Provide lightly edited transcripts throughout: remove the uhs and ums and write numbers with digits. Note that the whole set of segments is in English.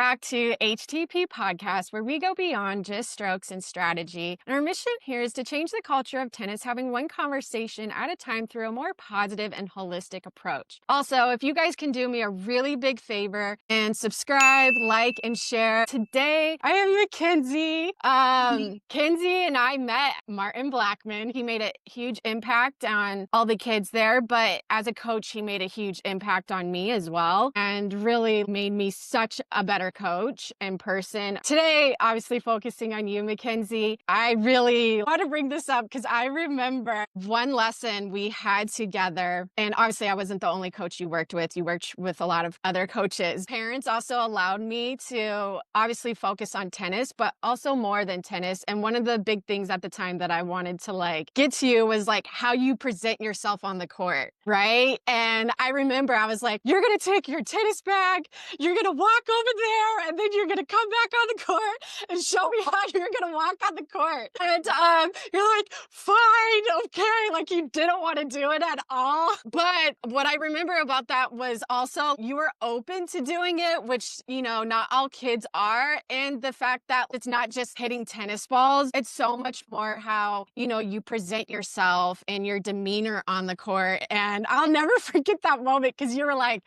back to HTP Podcast, where we go beyond just strokes and strategy. And our mission here is to change the culture of tennis, having one conversation at a time through a more positive and holistic approach. Also, if you guys can do me a really big favor and subscribe, like, and share. Today, I am Mackenzy. Kenzie and I met Martin Blackman. He made a huge impact on all the kids there, but as a coach, he made a huge impact on me as well and really made me such a better coach in person. Today, obviously focusing on you, Mackenzy. I really want to bring this up because I remember one lesson we had together, and obviously I wasn't the only coach you worked with. You worked with a lot of other coaches. Parents also allowed me to obviously focus on tennis, but also more than tennis. And one of the big things at the time that I wanted to get to you was how you present yourself on the court, right? And I remember I was like, you're going to take your tennis bag, you're going to walk over there, and then you're going to come back on the court and show me how you're going to walk on the court. And you're like, fine, okay. You didn't want to do it at all. But what I remember about that was also you were open to doing it, which, not all kids are. And the fact that it's not just hitting tennis balls, it's so much more how, you present yourself and your demeanor on the court. And I'll never forget that moment because you were I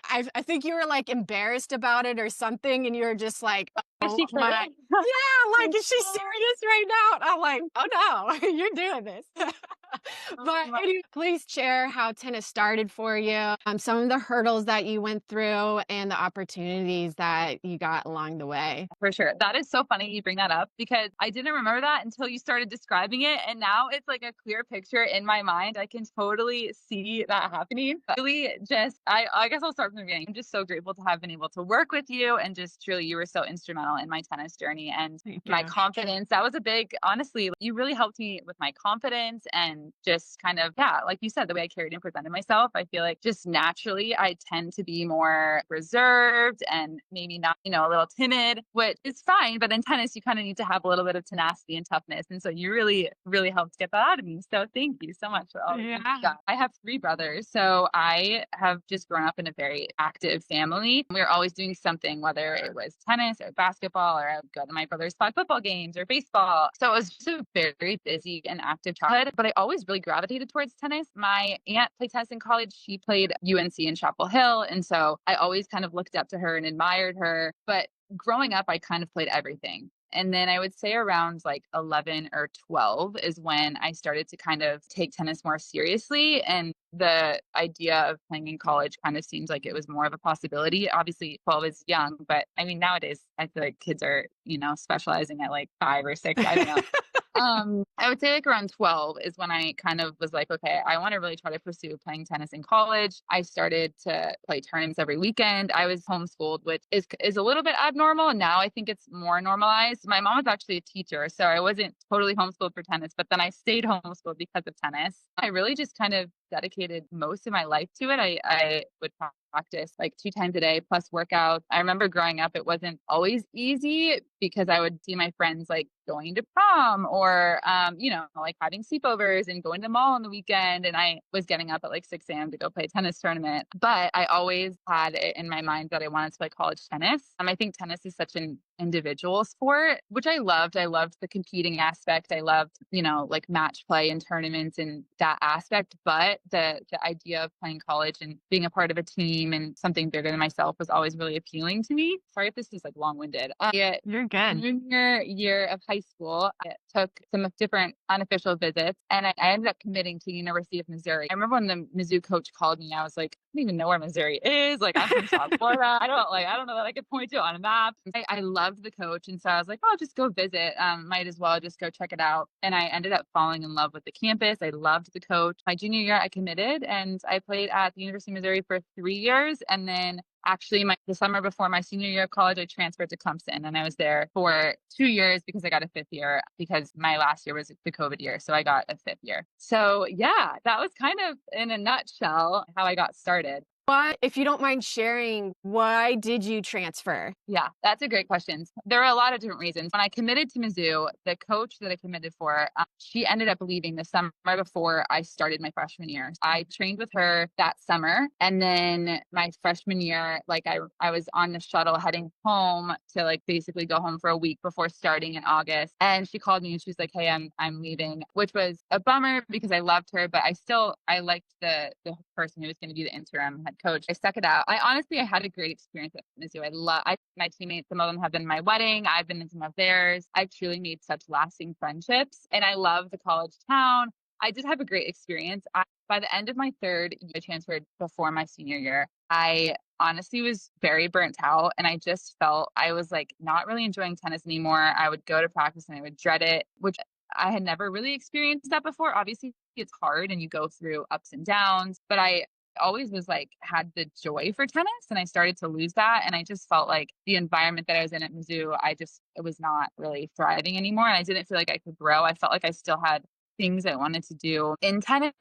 think you were embarrassed about it or something. And you were just like, oh my, yeah, is she serious right now? And I'm like, oh no, you're doing this. But please share how tennis started for you, some of the hurdles that you went through and the opportunities that you got along the way. For sure. That is so funny you bring that up because I didn't remember that until you started describing it. And now it's a clear picture in my mind. I can totally see that happening. Really I guess I'll start from the beginning. I'm just so grateful to have been able to work with you and just truly you were so instrumental in my tennis journey and my confidence. That was honestly, you really helped me with my confidence and just like you said, the way I carried and presented myself. I feel just naturally I tend to be more reserved and maybe not, a little timid, which is fine. But in tennis, you kind of need to have a little bit of tenacity and toughness. And so you really, really helped get that out of me. So thank you so much for all of that. I have 3 brothers. So I have just grown up in a very active family. We were always doing something, whether it was tennis or basketball, or I would go to my brother's flag football games or baseball. So it was just a very busy and active childhood, but I always really gravitated towards tennis. My aunt played tennis in college. She played UNC in Chapel Hill. And so I always kind of looked up to her and admired her. But growing up, I kind of played everything. And then I would say around 11 or 12 is when I started to kind of take tennis more seriously. And the idea of playing in college kind of seems like it was more of a possibility. Obviously, 12 is young, but I mean, nowadays, I feel like kids are, specializing at 5 or 6. I don't know. I would say around 12 is when I kind of was okay, I want to really try to pursue playing tennis in college. I started to play tournaments every weekend. I was homeschooled, which is a little bit abnormal. Now I think it's more normalized. My mom was actually a teacher, so I wasn't totally homeschooled for tennis, but then I stayed homeschooled because of tennis. I really just kind of dedicated most of my life to it. I would practice 2 times a day plus workouts. I remember growing up, it wasn't always easy because I would see my friends going to prom or, having sleepovers and going to the mall on the weekend. And I was getting up at 6 a.m. to go play a tennis tournament. But I always had it in my mind that I wanted to play college tennis. I think tennis is such an individual sport, which I loved. I loved the competing aspect. I loved, match play and tournaments and that aspect. But the idea of playing college and being a part of a team and something bigger than myself was always really appealing to me. Sorry if this is long-winded. You're good. Junior year of high school, I took some different unofficial visits and I ended up committing to the University of Missouri. I remember when the Mizzou coach called me, I was like, I don't even know where Missouri is. I'm from South Florida. I don't know that I could point to it on a map. I loved the coach. And so I was like, oh, I'll just go visit. Might as well just go check it out. And I ended up falling in love with the campus. I loved the coach. My junior year, I committed and I played at the University of Missouri for 3 years. And then actually the summer before my senior year of college, I transferred to Clemson and I was there for 2 years because I got a 5th year because my last year was the COVID year. So I got a 5th year. So yeah, that was kind of in a nutshell how I got started. But if you don't mind sharing, why did you transfer? Yeah, that's a great question. There are a lot of different reasons. When I committed to Mizzou, the coach that I committed for, she ended up leaving the summer before I started my freshman year. I trained with her that summer. And then my freshman year, like I was on the shuttle heading home to like basically go home for a week before starting in August. And she called me and she was like, hey, I'm leaving, which was a bummer because I loved her, but I liked the person who was going to be the interim head coach. I stuck it out. I had a great experience at Mizzou. My teammates, some of them have been my wedding. I've been in some of theirs. I've truly made such lasting friendships and I love the college town. I did have a great experience. By the end of my third year, I transferred before my senior year. I honestly was very burnt out and I just felt I was like not really enjoying tennis anymore. I would go to practice and I would dread it, which I had never really experienced that before. Obviously, it's hard and you go through ups and downs, but I always was like had the joy for tennis and I started to lose that and I just felt like the environment that I was in at Mizzou it was not really thriving anymore and I didn't feel like I could grow. I felt like I still had things I wanted to do in tennis.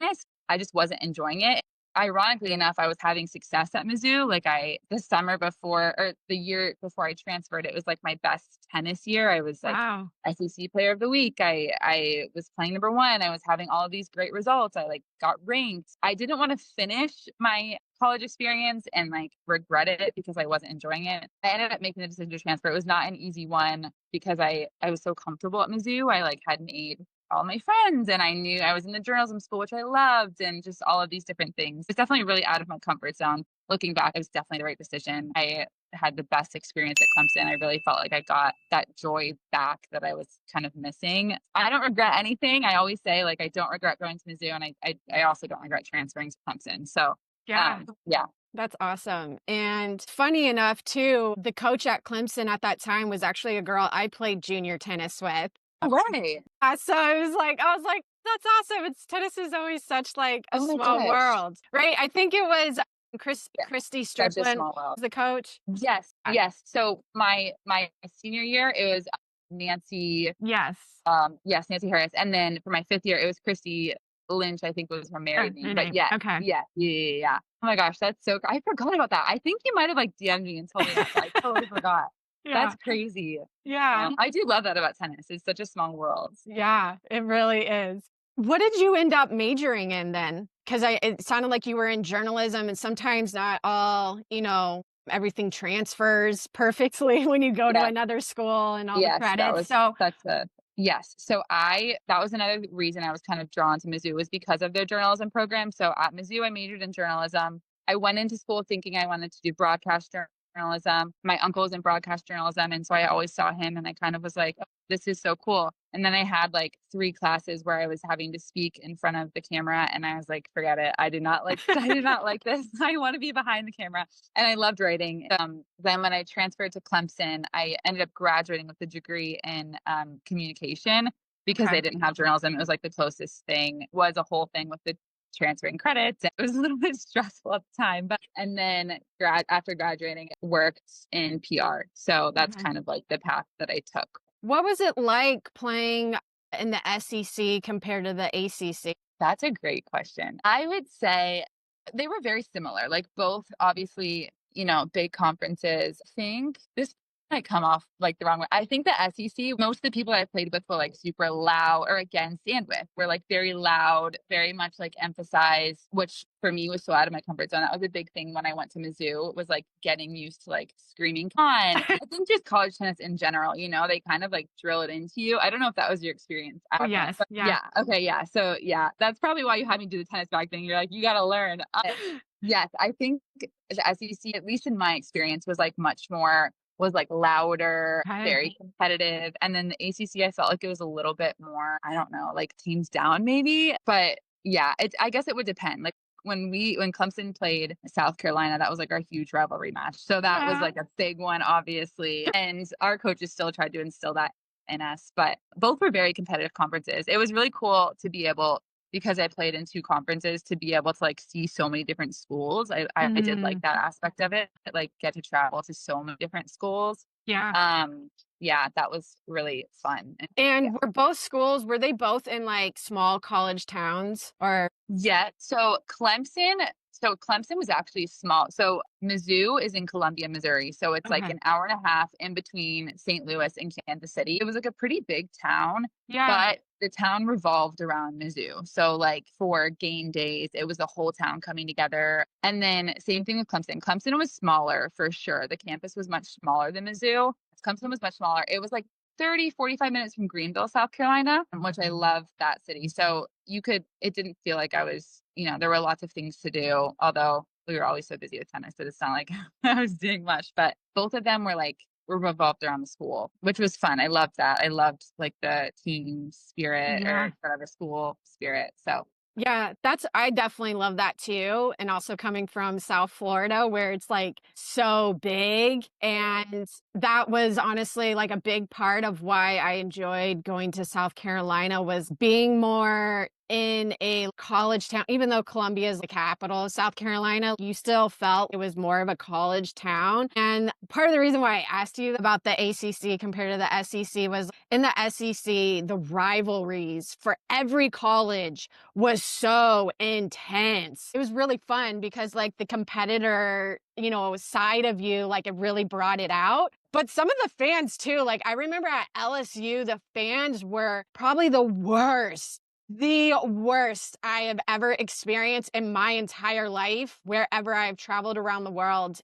I just wasn't enjoying it. Ironically enough, I was having success at Mizzou. The summer before or the year before I transferred, it was like my best tennis year. I was like Wow. SEC player of the week. I was playing number one. I was having all of these great results. I like got ranked. I didn't want to finish my college experience and like regret it because I wasn't enjoying it. I ended up making the decision to transfer. It was not an easy one because I was so comfortable at Mizzou. I like had made all my friends and I knew I was in the journalism school, which I loved, and just all of these different things. It's definitely really out of my comfort zone. Looking back, it was definitely the right decision. I had the best experience at Clemson. I really felt like I got that joy back that I was kind of missing. I don't regret anything. I always say like I don't regret going to Mizzou and I also don't regret transferring to Clemson. So Yeah. yeah. That's awesome. And funny enough, too, the coach at Clemson at that time was actually a girl I played junior tennis with. Right. So I was like, that's awesome. Tennis is always such like a Oh my small gosh. world, right? I think it was Yeah. Christy Such a Strickland small world. was the coach. Yes. Yes. So my senior year, it was Nancy. Yes. Yes, Nancy Harris. And then for my fifth year, it was Christy Lynch, I think was her married name. But yeah, Okay. yeah. Oh my gosh, that's so I forgot about that. I think you might have like DM'd me and told me that, but I totally forgot. Yeah. That's crazy. Yeah. I do love that about tennis. It's such a small world. Yeah, it really is. What did you end up majoring in then? Because it sounded like you were in journalism, and sometimes not all, everything transfers perfectly when you go to Yeah. another school and all the Yes, that credits. was So, yes. So that was another reason I was kind of drawn to Mizzou was because of their journalism program. So at Mizzou, I majored in journalism. I went into school thinking I wanted to do broadcast journalism. My uncle was in broadcast journalism. And so I always saw him and I kind of was like, oh, this is so cool. And then I had like 3 classes where I was having to speak in front of the camera. And I was like, forget it. I do not like this. I want to be behind the camera. And I loved writing. Then when I transferred to Clemson, I ended up graduating with a degree in communication because Okay. they didn't have journalism. It was like the closest thing was a whole thing with the transferring credits. It was a little bit stressful at the time, and then after graduating, worked in PR. So that's Okay. kind of like the path that I took. What was it like playing in the SEC compared to the ACC? That's a great question. I would say they were very similar, like both obviously, big conferences. I think this might come off like the wrong way. I think the SEC, most of the people I played with were like super loud, or again, stand with, were like very loud, very much like emphasize, which for me was so out of my comfort zone. That was a big thing when I went to Mizzou, was like getting used to like screaming con. I think just college tennis in general, they kind of like drill it into you. I don't know if that was your experience. Oh, yes. Yeah. Okay. Yeah. So yeah, that's probably why you had me do the tennis back thing. You're like, you got to learn. Yes. I think the SEC, at least in my experience, was like much more was like louder, Okay. very competitive. And then the ACC, I felt like it was a little bit more, I don't know, like teams down maybe. But yeah, I guess it would depend. Like when Clemson played South Carolina, that was like our huge rivalry match. So that was like a big one, obviously. And our coaches still tried to instill that in us, but both were very competitive conferences. It was really cool to be able, because I played in 2 conferences, to be able to like see so many different schools. I did like that aspect of it, like get to travel to so many different schools. Yeah. Yeah, that was really fun. And were they both in like small college towns or? Yeah. So Clemson So Clemson was actually small. So Mizzou is in Columbia, Missouri. So it's like Okay. an hour and a half in between St. Louis and Kansas City. It was like a pretty big town, Yeah. but the town revolved around Mizzou. So like for game days, it was the whole town coming together. And then same thing with Clemson. Clemson was smaller for sure. The campus was much smaller than Mizzou. Clemson was much smaller. It was like 30, 45 minutes from Greenville, South Carolina, which I love that city. So it didn't feel like I was, there were lots of things to do, although we were always so busy with tennis that it's not like I was doing much, but both of them were revolved around the school, which was fun. I loved that. I loved like the team spirit Yeah. or whatever school spirit. So Yeah, I definitely love that too. And also coming from South Florida where it's like so big. And that was honestly like a big part of why I enjoyed going to South Carolina was being more in a college town. Even though Columbia is the capital of South Carolina, you still felt it was more of a college town. And part of the reason why I asked you about the ACC compared to the SEC was in the SEC, the rivalries for every college was so intense. It was really fun because like the competitor, side of you, like it really brought it out. But some of the fans too, like I remember at LSU, the fans were probably the worst I have ever experienced in my entire life, wherever I've traveled around the world.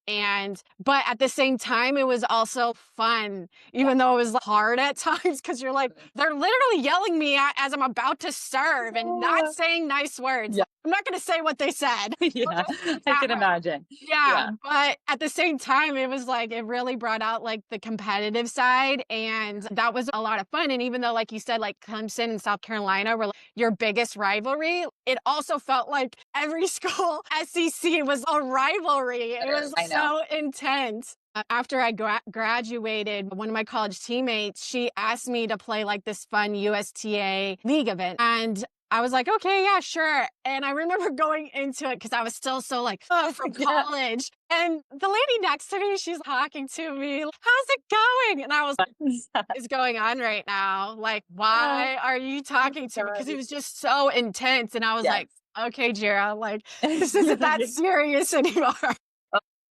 But at the same time, it was also fun, even though it was hard at times, because you're like, they're literally yelling me at as I'm about to serve and not saying nice words. yeah, I'm not going to say what they said. yeah, I can imagine. Yeah, Yeah. but at the same time, it was like, it really brought out like the competitive side. And that was a lot of fun. And even though, like you said, like Clemson and South Carolina were like your biggest rivalry, it also felt like every school SEC was a rivalry. It was I know. so intense. After I graduated, one of my college teammates, she asked me to play like this fun USTA league event. And I was like, okay, yeah, sure. And I remember going into it because I was still so like, from college. And the lady next to me, she's talking to me, how's it going? And I was like, what is going on right now? Like, why are you talking to me? Because it was just so intense. And I was like, okay, Jira, like, this isn't that serious anymore.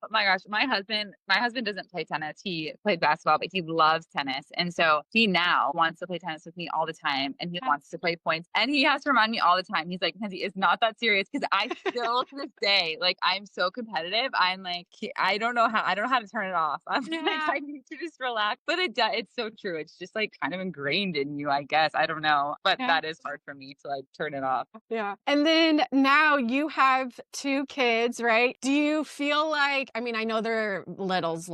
Oh my gosh, my husband doesn't play tennis. He played basketball, but he loves tennis. And so he now wants to play tennis with me all the time and he wants to play points. And he has to remind me all the time. He's like, Mackenzy, it's not that serious. Cause I still to this day, like I'm so competitive. I'm like, I don't know how to turn it off. I'm like, I need to just relax. But it's so true. It's just like kind of ingrained in you, I guess. I don't know. But that is hard for me to like turn it off. Yeah. And then now you have 2 kids, right? Do you feel like, I mean, I know they're littles,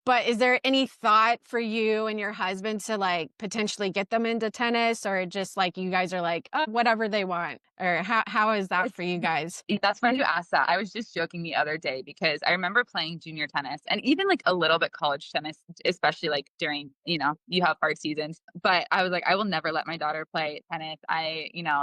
but is there any thought for you and your husband to like potentially get them into tennis or just like you guys are like, oh, whatever they want? Or how is that for you guys? That's funny you asked that. I was just joking the other day because I remember playing junior tennis and even like a little bit college tennis, especially like during, you have hard seasons. But I was like, I will never let my daughter play tennis.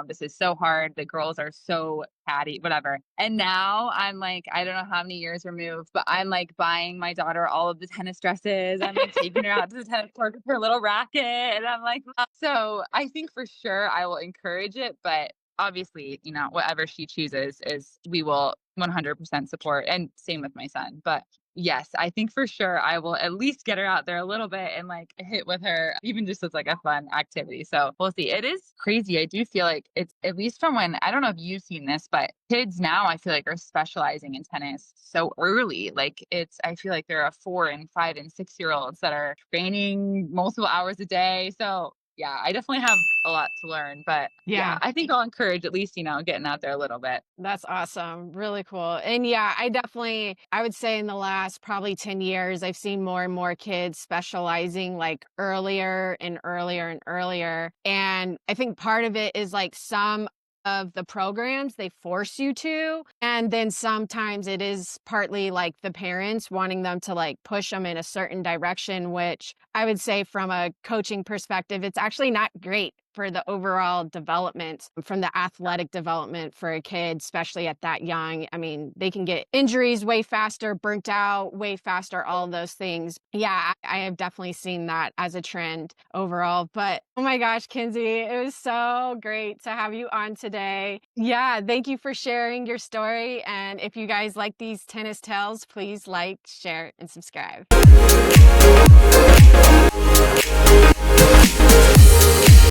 This is so hard. The girls are so catty, whatever. And now I'm like, I don't know how many years removed, but I'm like buying my daughter all of the tennis dresses. I'm like taking her out to the tennis court with her little racket. And I'm like, so I think for sure I will encourage it, but obviously, whatever she chooses is we will 100% support and same with my son. But yes, I think for sure I will at least get her out there a little bit and like hit with her, even just as like a fun activity. So we'll see. It is crazy. I do feel like it's at least from when, I don't know if you've seen this, but kids now I feel like are specializing in tennis so early. Like I feel like there are 4 and 5 and 6-year-olds that are training multiple hours a day. So yeah, I definitely have a lot to learn, but yeah, I think I'll encourage at least, getting out there a little bit. That's awesome. Really cool. And yeah, I would say in the last probably 10 years, I've seen more and more kids specializing like earlier and earlier and earlier. And I think part of it is like some of the programs they force you to. And then sometimes it is partly like the parents wanting them to like push them in a certain direction, which I would say from a coaching perspective, it's actually not great for the overall development, from the athletic development for a kid, especially at that young. I mean, they can get injuries way faster, burnt out way faster, all of those things. Yeah, I have definitely seen that as a trend overall. But oh my gosh, Kinsey, it was so great to have you on today. Yeah, thank you for sharing your story. And if you guys like these tennis tales, please like, share, and subscribe.